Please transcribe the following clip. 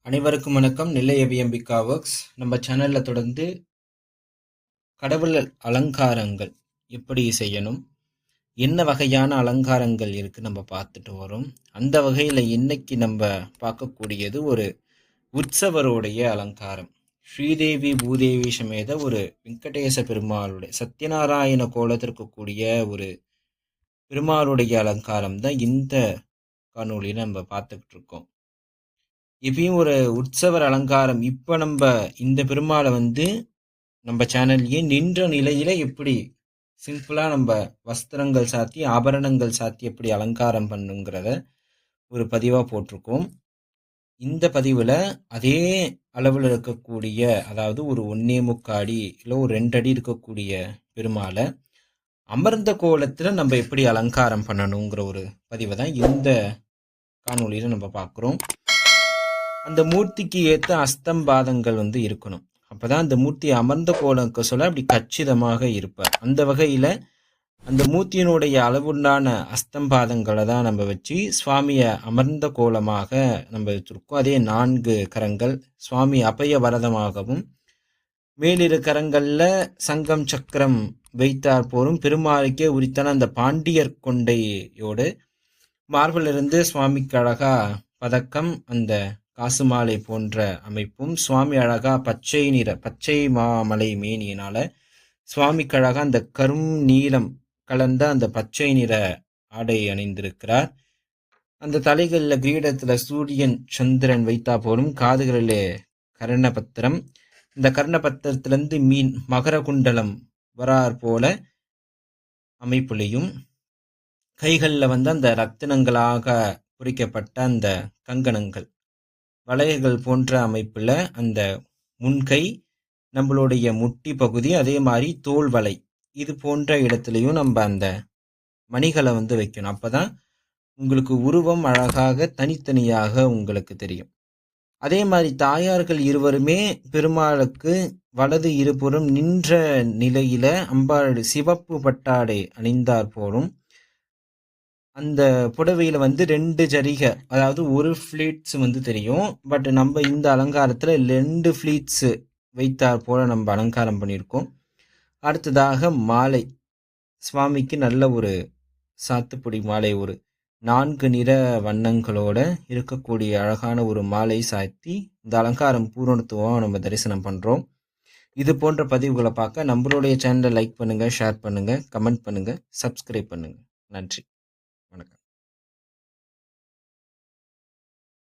அனைவருக்கும் வணக்கம். நெல்லை ஏவிஎம்பிகா ஒர்க்ஸ். நம்ம சேனல்ல தொடர்ந்து கடவுள் அலங்காரங்கள் எப்படி செய்யணும், என்ன வகையான அலங்காரங்கள் இருக்கு நம்ம பார்த்துட்டு வரோம். அந்த வகையில் இன்னைக்கு நம்ம பார்க்கக்கூடியது ஒரு உற்சவருடைய அலங்காரம். ஸ்ரீதேவி பூதேவி சமேத ஒரு வெங்கடேச பெருமாளுடைய சத்யநாராயண கோலத்திற்கு கூடிய ஒரு பெருமாளுடைய அலங்காரம் தான் இந்த காணொலியில் நம்ம பார்த்துக்கிட்டு இருக்கோம். இப்பயும் ஒரு உற்சவர் அலங்காரம். இப்போ நம்ம இந்த பெருமாளை நம்ம சேனல்லையே நின்ற நிலையில எப்படி சிம்பிளா நம்ம வஸ்திரங்கள் சாத்தி ஆபரணங்கள் சாத்தி எப்படி அலங்காரம் பண்ணுங்கிறத ஒரு பதிவா போட்டிருக்கோம். இந்த பதிவுல அதே அளவில் இருக்கக்கூடிய, அதாவது ஒரு 1.75 அடி இல்லை ஒரு 2 அடி இருக்கக்கூடிய பெருமாளை அமர்ந்த கோலத்துல நம்ம எப்படி அலங்காரம் பண்ணணுங்கிற ஒரு பதிவை தான் இந்த காணொலியில நம்ம பார்க்குறோம். அந்த மூர்த்திக்கு ஏற்ற அஸ்தம்பாதங்கள் இருக்கணும். அப்பதான் அந்த மூர்த்தி அமர்ந்த கோலம்க்கு சொல்ல அப்படி கச்சிதமாக இருப்பார். அந்த வகையில அந்த மூர்த்தியினுடைய அளவுண்டான அஸ்தம்பாதங்களை தான் நம்ம வச்சு சுவாமியை அமர்ந்த கோலமாக நம்ம வச்சிருக்கோம். அதே 4 கரங்கள், சுவாமி அபய வரதமாகவும் மேலிரு கரங்கள்ல சங்கம் சக்கரம் வைத்தார் போரும் பெருமாளுக்கே உரித்தான அந்த பாண்டியர் கொண்டையோடு மார்பிலிருந்து சுவாமிக்கு அழகா பதக்கம், அந்த காசு மாலை போன்ற அமைப்பும், சுவாமி அழகா பச்சை மாமலை மேனியினால சுவாமிக்கு அழகா அந்த கரும் நீலம் கலந்த அந்த பச்சை நிற ஆடை அணிந்திருக்கிறார். அந்த தலைகளில் கிரீடத்துல சூரியன் சந்திரன் வைத்தா போலும், காதுகளிலே கர்ணபத்திரம், இந்த கர்ணபத்திரத்திலிருந்து மீன் மகர குண்டலம் வரார் போல அமைப்புலையும், கைகளில் அந்த ரத்தினங்களாக பொறிக்கப்பட்ட அந்த கங்கணங்கள் வளையல்கள் போன்ற அமைப்புல அந்த முன்கை, நம்மளுடைய முட்டி பகுதி, அதே மாதிரி தோல் வலை, இது போன்ற இடத்துலையும் நம்ம அந்த மணிகளை வைக்கணும். அப்பதான் உங்களுக்கு உருவம் அழகாக தனித்தனியாக உங்களுக்கு தெரியும். அதே மாதிரி தாயார்கள் இருவருமே பெருமாளுக்கு வலது இருபுறம் நின்ற நிலையில அம்பாள் சிவப்பு பட்டாடை அணிந்தார் போலும். அந்த புடவையில 2 ஜரிகை, அதாவது ஒரு ஃபிளீட்ஸ் தெரியும். பட் நம்ம இந்த அலங்காரத்துல 2 ஃபிளீட்ஸ் வைத்தார் போல நம்ம அலங்காரம் பண்ணியிருக்கோம். அடுத்ததாக மாலை, சுவாமிக்கு நல்ல ஒரு சாத்துப்பொடி மாலை, ஒரு 4 நிற வண்ணங்களோட இருக்கக்கூடிய அழகான ஒரு மாலை சாத்தி இந்த அலங்காரம் பூரணத்துவம் நம்ம தரிசனம் பண்றோம். இது போன்ற பதிவுகளை பார்க்க நம்மளுடைய சேனலை லைக் பண்ணுங்க, ஷேர் பண்ணுங்க, கமெண்ட் பண்ணுங்க, சப்ஸ்கிரைப் பண்ணுங்க. நன்றி.